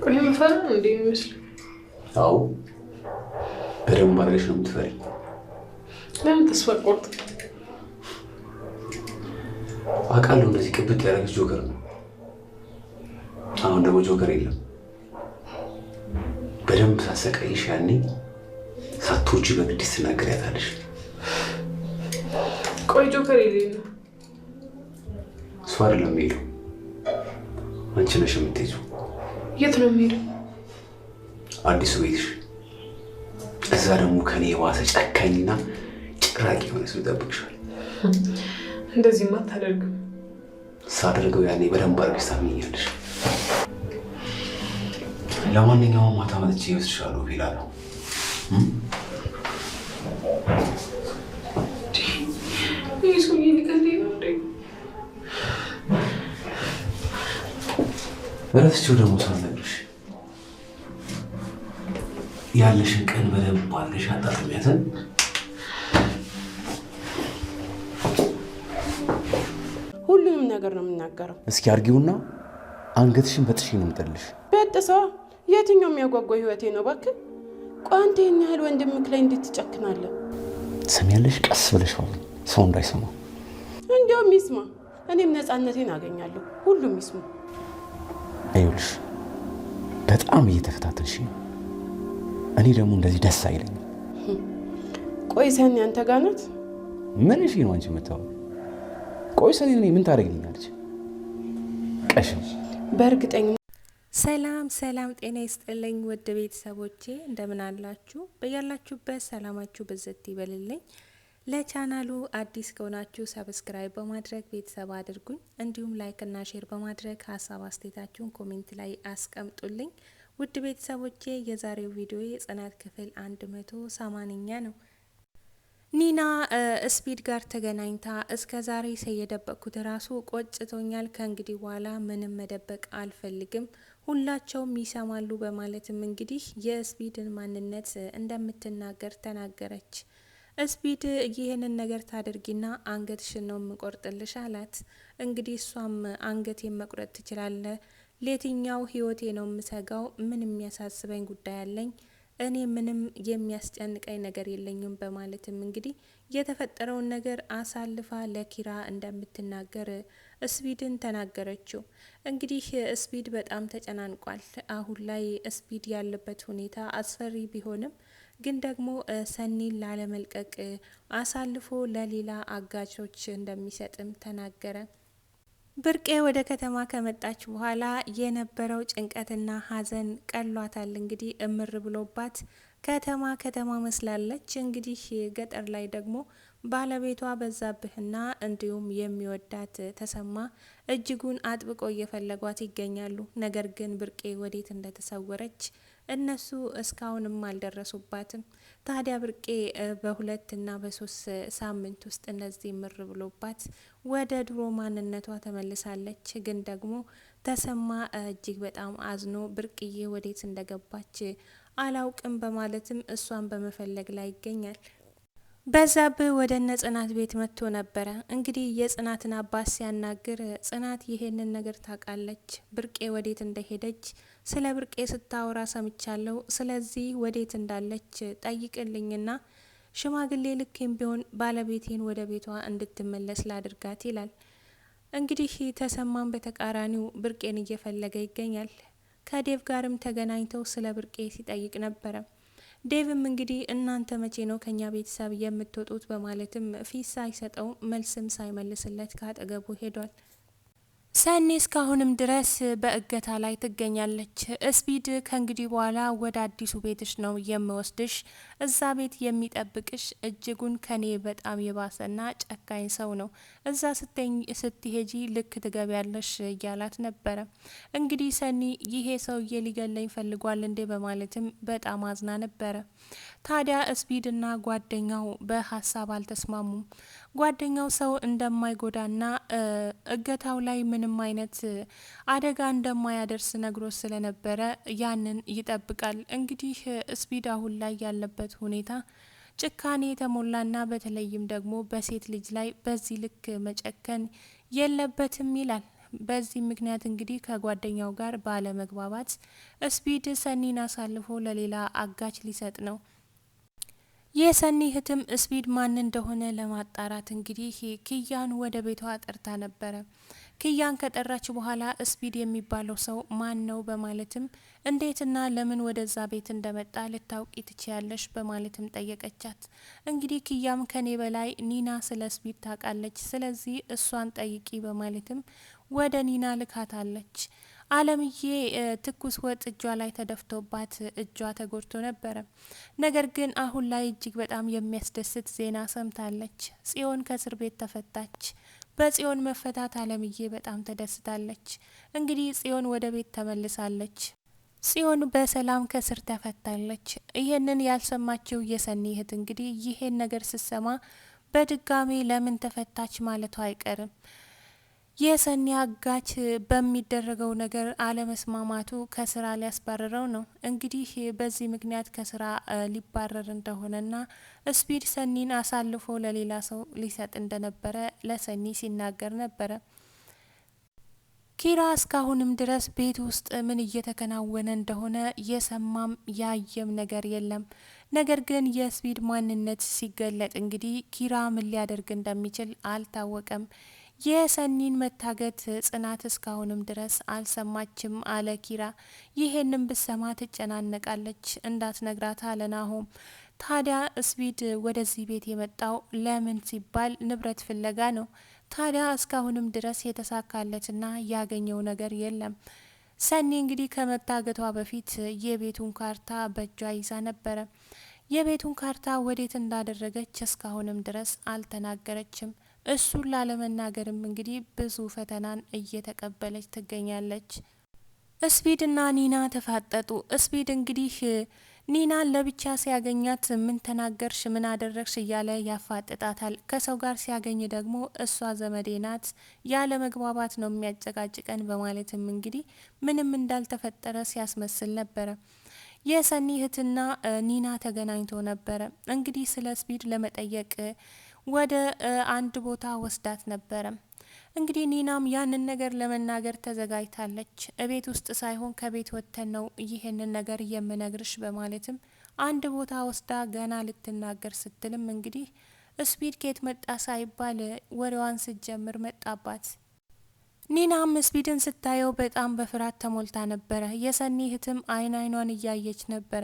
ቆይ መፈራ ነው እንዴ የሚመስለው? አዎ በደንብ አድርገሽ ነው የምትፈሪ። ለምን ተስፋ ቆርጥ? አውቃለሁ እንደዚህ ቅብጥ ያደረገች ጆከር ነው። አሁን ደግሞ ጆከር የለም። በደንብ ሳሰቃይሽ ያኔ ሳትወጪ በግድ ትናገሪያታለሽ። ቆይ ጆከር የለም። እሱ አይደለም የሚሄደው፣ አንቺ ነሽ የምትሄጂው። የት ነው የሚሄደው? አዲሱ ቤትሽ። እዛ ደግሞ ከኔ የባሰ ጨካኝና ጭራቂ የሆነ ሰው ይጠብቅሻል። እንደዚህማ አታደርግም። ሳደርገው ያኔ በደንብ አድርገሽ ታምኛለሽ። ለማንኛውም ማታ መጥቼ እወስድሻለሁ እላለሁ። ይህ ሰውዬ ሊገለኝ ነው እንዴ? እረስቼው ደግሞ ሳልነግርሽ ያለሽን ቀን በደንብ አድርገሽ አጣጥሚያትን። ሁሉንም ነገር ነው የምናገረው። እስኪ አርጊውና አንገትሽን በጥሽ ነው የምጥልሽ። በጥሰዋ የትኛው የሚያጓጓ ህይወቴ ነው እባክህ። ቋንቴ ያህል ወንድምክ ላይ እንዴት ትጨክናለህ? ሰሚያለሽ? ቀስ ብለሽ አውሪ፣ ሰው እንዳይሰማ። እንዲያውም ይስማ፣ እኔም ነፃነቴን አገኛለሁ። ሁሉም ይስሙ። አይውልሽ በጣም እየተፈታተንሽ ነው። እኔ ደግሞ እንደዚህ ደስ አይለኝም። ቆይ ሰኒ አንተ ጋር ናት? ምን እሺ ነው አንቺ የምታወሪው? ቆይ ሰኒ እኔ ምን ታደርግልኛለች? ቀሽም በእርግጠኛ ሰላም ሰላም፣ ጤና ይስጥልኝ ውድ ቤተሰቦቼ፣ እንደምን አላችሁ? በያላችሁበት ሰላማችሁ ብዝት ይበልልኝ። ለቻናሉ አዲስ ከሆናችሁ ሰብስክራይብ በማድረግ ቤተሰብ አድርጉኝ። እንዲሁም ላይክ እና ሼር በማድረግ ሀሳብ አስተያየታችሁን ኮሜንት ላይ አስቀምጡልኝ። ውድ ቤተሰቦቼ የዛሬው ቪዲዮ የጽናት ክፍል 180ኛ ነው። ኒና ስፒድ ጋር ተገናኝታ እስከ ዛሬ የደበቅኩት ራሱ ቆጭቶኛል፣ ከእንግዲህ በኋላ ምንም መደበቅ አልፈልግም፣ ሁላቸውም ይሰማሉ በማለትም እንግዲህ የስፒድን ማንነት እንደምትናገር ተናገረች። ስፒድ ይህንን ነገር ታደርጊና አንገትሽን ነው የምቆርጥልሽ አላት። እንግዲህ እሷም አንገቴን መቁረጥ ትችላለ፣ ለየትኛው ህይወቴ ነው የምሰጋው? ምን የሚያሳስበኝ ጉዳይ አለኝ? እኔ ምንም የሚያስጨንቀኝ ነገር የለኝም በማለትም እንግዲህ የተፈጠረውን ነገር አሳልፋ ለኪራ እንደምትናገር ስፒድን ተናገረችው። እንግዲህ ስፒድ በጣም ተጨናንቋል። አሁን ላይ ስፒድ ያለበት ሁኔታ አስፈሪ ቢሆንም ግን ደግሞ ሰኒን ላለመልቀቅ አሳልፎ ለሌላ አጋቾች እንደሚሰጥም ተናገረ። ብርቄ ወደ ከተማ ከመጣች በኋላ የነበረው ጭንቀትና ሀዘን ቀሏታል። እንግዲህ እምር ብሎባት ከተማ መስላለች። እንግዲህ ገጠር ላይ ደግሞ ባለቤቷ በዛብህና እንዲሁም የሚወዳት ተሰማ እጅጉን አጥብቆ እየፈለጓት ይገኛሉ። ነገር ግን ብርቄ ወዴት እንደተሰወረች እነሱ እስካሁንም አልደረሱባትም። ታዲያ ብርቄ በ2 እና በ3 ሳምንት ውስጥ እነዚህ ምር ብሎባት ወደ ድሮ ማንነቷ ተመልሳለች። ግን ደግሞ ተሰማ እጅግ በጣም አዝኖ ብርቅዬ ወዴት እንደገባች አላውቅም በማለትም እሷን በመፈለግ ላይ ይገኛል። በዛብህ ወደ እነ ጽናት ቤት መጥቶ ነበረ። እንግዲህ የጽናትን አባት ሲያናግር ጽናት ይሄንን ነገር ታውቃለች፣ ብርቄ ወዴት እንደሄደች ስለ ብርቄ ስታወራ ሰምቻለሁ። ስለዚህ ወዴት እንዳለች ጠይቅልኝና ሽማግሌ ልኬም ቢሆን ባለቤቴን ወደ ቤቷ እንድትመለስ ላድርጋት ይላል። እንግዲህ ተሰማም በተቃራኒው ብርቄን እየፈለገ ይገኛል። ከዴቭ ጋርም ተገናኝተው ስለ ብርቄ ሲጠይቅ ነበረ። ዴቭም እንግዲህ እናንተ መቼ ነው ከኛ ቤተሰብ የምትወጡት በማለትም ፊት ሳይሰጠው መልስም ሳይመልስለት ካጠገቡ ሄዷል። ሰኒ እስካሁንም ድረስ በእገታ ላይ ትገኛለች። ስፒድ ከእንግዲህ በኋላ ወደ አዲሱ ቤትሽ ነው የምወስድሽ፣ እዛ ቤት የሚጠብቅሽ እጅጉን ከኔ በጣም የባሰና ጨካኝ ሰው ነው፣ እዛ ስትሄጂ ልክ ትገቢያለሽ እያላት ነበረ። እንግዲህ ሰኒ ይሄ ሰውዬ ሊገለኝ ፈልጓል እንዴ በማለትም በጣም አዝና ነበረ። ታዲያ ስፒድና ጓደኛው በሀሳብ አልተስማሙም። ጓደኛው ሰው እንደማይጎዳና እገታው ላይ ምንም አይነት አደጋ እንደማያደርስ ነግሮ ስለነበረ ያንን ይጠብቃል። እንግዲህ ስፒድ አሁን ላይ ያለበት ሁኔታ ጭካኔ የተሞላና በተለይም ደግሞ በሴት ልጅ ላይ በዚህ ልክ መጨከን የለበትም ይላል። በዚህ ምክንያት እንግዲህ ከጓደኛው ጋር ባለመግባባት ስፒድ ሰኒን አሳልፎ ለሌላ አጋች ሊሰጥ ነው። የሰኒ እህትም ስፒድ ማን እንደሆነ ለማጣራት እንግዲህ ኪያን ወደ ቤቷ ጠርታ ነበረ። ኪያን ከጠራች በኋላ ስፒድ የሚባለው ሰው ማን ነው በማለትም እንዴትና ለምን ወደዛ ቤት እንደመጣ ልታውቂ ትችያለሽ በማለትም ጠየቀቻት። እንግዲህ ኪያም ከኔ በላይ ኒና ስለ ስፒድ ታውቃለች፣ ስለዚህ እሷን ጠይቂ በማለትም ወደ ኒና ልካታለች። አለምዬ ትኩስ ወጥ እጇ ላይ ተደፍቶባት እጇ ተጎድቶ ነበረ። ነገር ግን አሁን ላይ እጅግ በጣም የሚያስደስት ዜና ሰምታለች። ጽዮን ከእስር ቤት ተፈታች። በጽዮን መፈታት አለምዬ በጣም ተደስታለች። እንግዲህ ጽዮን ወደ ቤት ተመልሳለች። ጽዮን በሰላም ከእስር ተፈታለች። ይህንን ያልሰማችው የሰኒ እህት እንግዲህ ይሄን ነገር ስትሰማ በድጋሚ ለምን ተፈታች ማለቷ አይቀርም። የሰኒ አጋች በሚደረገው ነገር አለመስማማቱ ከስራ ሊያስባረረው ነው። እንግዲህ በዚህ ምክንያት ከስራ ሊባረር እንደሆነና ስፒድ ሰኒን አሳልፎ ለሌላ ሰው ሊሰጥ እንደነበረ ለሰኒ ሲናገር ነበረ። ኪራ እስካሁንም ድረስ ቤት ውስጥ ምን እየተከናወነ እንደሆነ የሰማም ያየም ነገር የለም። ነገር ግን የስፒድ ማንነት ሲገለጥ እንግዲህ ኪራ ምን ሊያደርግ እንደሚችል አልታወቀም። የሰኒን መታገት ጽናት እስካሁንም ድረስ አልሰማችም አለ ኪራ። ይሄንን ብሰማ ትጨናነቃለች፣ እንዳትነግራት አለ ናሆም። ታዲያ ስፒድ ወደዚህ ቤት የመጣው ለምን ሲባል ንብረት ፍለጋ ነው። ታዲያ እስካሁንም ድረስ የተሳካለትና ያገኘው ነገር የለም። ሰኒ እንግዲህ ከመታገቷ በፊት የቤቱን ካርታ በእጇ ይዛ ነበረ። የቤቱን ካርታ ወዴት እንዳደረገች እስካሁንም ድረስ አልተናገረችም። እሱን ላለመናገርም እንግዲህ ብዙ ፈተናን እየተቀበለች ትገኛለች። ስፒድና ኒና ተፋጠጡ። ስፒድ እንግዲህ ኒናን ለብቻ ሲያገኛት ምን ተናገርሽ፣ ምን አደረግሽ እያለ ያፋጥጣታል። ከሰው ጋር ሲያገኝ ደግሞ እሷ ዘመዴ ናት፣ ያለ መግባባት ነው የሚያጨቃጭቀን በማለትም እንግዲህ ምንም እንዳልተፈጠረ ሲያስመስል ነበረ። የሰኒ እህትና ኒና ተገናኝቶ ነበረ። እንግዲህ ስለ ስፒድ ለመጠየቅ ወደ አንድ ቦታ ወስዳት ነበረ። እንግዲህ ኒናም ያንን ነገር ለመናገር ተዘጋጅታለች። እቤት ውስጥ ሳይሆን ከቤት ወጥተን ነው ይህንን ነገር የምነግርሽ በማለትም አንድ ቦታ ወስዳ ገና ልትናገር ስትልም እንግዲህ ስፒድ ኬት መጣ ሳይባል ወሬዋን ስትጀምር መጣባት። ኒናም ስፒድን ስታየው በጣም በፍርሃት ተሞልታ ነበረ። የሰኒ እህትም አይኗን እያየች ነበረ።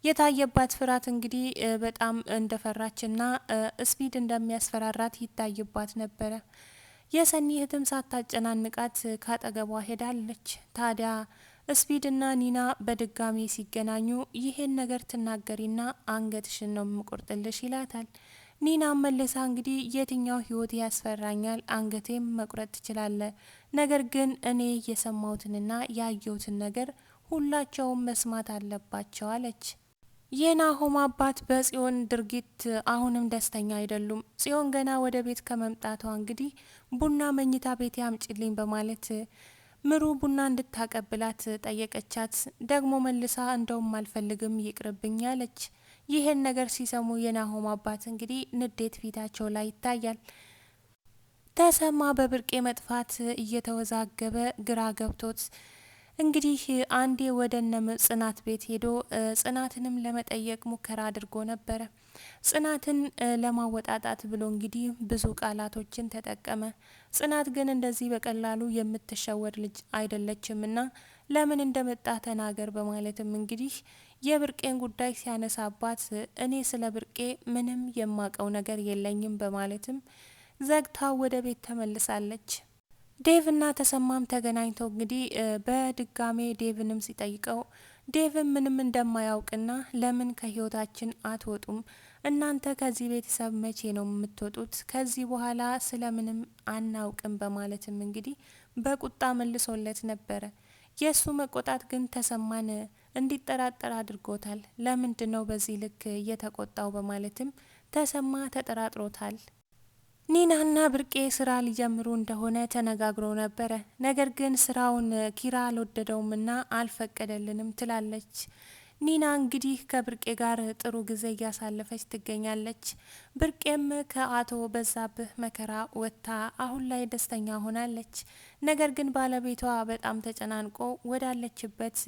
የታየባት ፍርሃት እንግዲህ በጣም እንደፈራችና ስፒድ እንደሚያስፈራራት ይታይባት ነበረ። የሰኒ እህትም ሳታጨናንቃት ካጠገቧ ሄዳለች። ታዲያ ስፒድና ኒና በድጋሚ ሲገናኙ ይሄን ነገር ትናገሪና አንገትሽን ነው የምቆርጥልሽ ይላታል። ኒና መልሳ እንግዲህ የትኛው ህይወት ያስፈራኛል? አንገቴም መቁረጥ ትችላለ፣ ነገር ግን እኔ የሰማሁትንና ያየሁትን ነገር ሁላቸውም መስማት አለባቸው አለች። የናሆም አባት በጽዮን ድርጊት አሁንም ደስተኛ አይደሉም። ጽዮን ገና ወደ ቤት ከመምጣቷ እንግዲህ ቡና መኝታ ቤት ያምጭልኝ በማለት ምሩ ቡና እንድታቀብላት ጠየቀቻት። ደግሞ መልሳ እንደውም አልፈልግም ይቅርብኝ አለች። ይህን ነገር ሲሰሙ የናሆም አባት እንግዲህ ንዴት ፊታቸው ላይ ይታያል። ተሰማ በብርቄ መጥፋት እየተወዛገበ ግራ ገብቶት እንግዲህ አንዴ ወደነ ጽናት ቤት ሄዶ ጽናትንም ለመጠየቅ ሙከራ አድርጎ ነበረ። ጽናትን ለማወጣጣት ብሎ እንግዲህ ብዙ ቃላቶችን ተጠቀመ። ጽናት ግን እንደዚህ በቀላሉ የምትሸወድ ልጅ አይደለችምና ለምን እንደመጣ ተናገር በማለትም እንግዲህ የብርቄን ጉዳይ ሲያነሳባት እኔ ስለ ብርቄ ምንም የማቀው ነገር የለኝም በማለትም ዘግታ ወደ ቤት ተመልሳለች። ዴቭና ተሰማም ተገናኝተው እንግዲህ በድጋሜ ዴቭንም ሲጠይቀው ዴቭም ምንም እንደማያውቅና ለምን ከህይወታችን አትወጡም? እናንተ ከዚህ ቤተሰብ መቼ ነው የምትወጡት? ከዚህ በኋላ ስለምንም አናውቅም በማለትም እንግዲህ በቁጣ መልሶለት ነበረ። የእሱ መቆጣት ግን ተሰማን እንዲጠራጠር አድርጎታል። ለምንድን ነው በዚህ ልክ እየተቆጣው በማለትም ተሰማ ተጠራጥሮታል። ኒናና ብርቄ ስራ ሊጀምሩ እንደሆነ ተነጋግረው ነበረ። ነገር ግን ስራውን ኪራ አልወደደውምና አልፈቀደልንም ትላለች። ኒና እንግዲህ ከብርቄ ጋር ጥሩ ጊዜ እያሳለፈች ትገኛለች። ብርቄም ከአቶ በዛብህ መከራ ወጥታ አሁን ላይ ደስተኛ ሆናለች። ነገር ግን ባለቤቷ በጣም ተጨናንቆ ወዳለችበት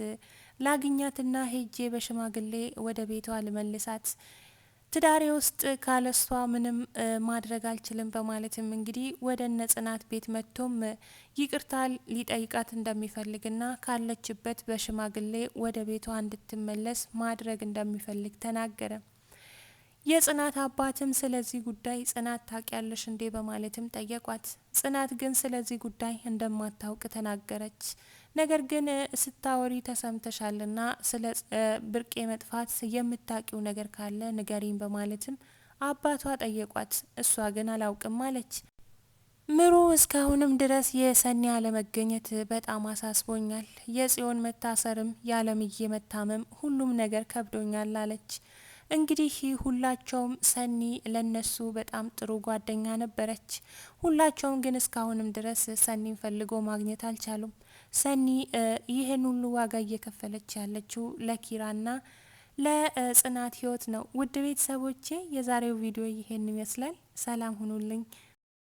ላግኛትና ሄጄ በሽማግሌ ወደ ቤቷ ልመልሳት ትዳሬ ውስጥ ካለሷ ምንም ማድረግ አልችልም በማለትም እንግዲህ ወደ እነ ጽናት ቤት መጥቶም ይቅርታ ሊጠይቃት እንደሚፈልግና ካለችበት በሽማግሌ ወደ ቤቷ እንድትመለስ ማድረግ እንደሚፈልግ ተናገረ። የጽናት አባትም ስለዚህ ጉዳይ ጽናት ታውቂያለሽ እንዴ በማለትም ጠየቋት። ጽናት ግን ስለዚህ ጉዳይ እንደማታውቅ ተናገረች። ነገር ግን ስታወሪ ተሰምተሻልና ስለ ብርቄ መጥፋት የምታውቂው ነገር ካለ ንገሪኝ በማለትም አባቷ ጠየቋት። እሷ ግን አላውቅም አለች። ምሩ እስካሁንም ድረስ የሰኒ አለመገኘት በጣም አሳስቦኛል፣ የጽዮን መታሰርም ያለምዬ መታመም ሁሉም ነገር ከብዶኛል አለች። እንግዲህ ሁላቸውም ሰኒ ለነሱ በጣም ጥሩ ጓደኛ ነበረች። ሁላቸውም ግን እስካሁንም ድረስ ሰኒን ፈልጎ ማግኘት አልቻሉም። ሰኒ ይህን ሁሉ ዋጋ እየከፈለች ያለችው ለኪራና ለጽናት ህይወት ነው። ውድ ቤተሰቦቼ የዛሬው ቪዲዮ ይሄን ይመስላል። ሰላም ሁኑልኝ።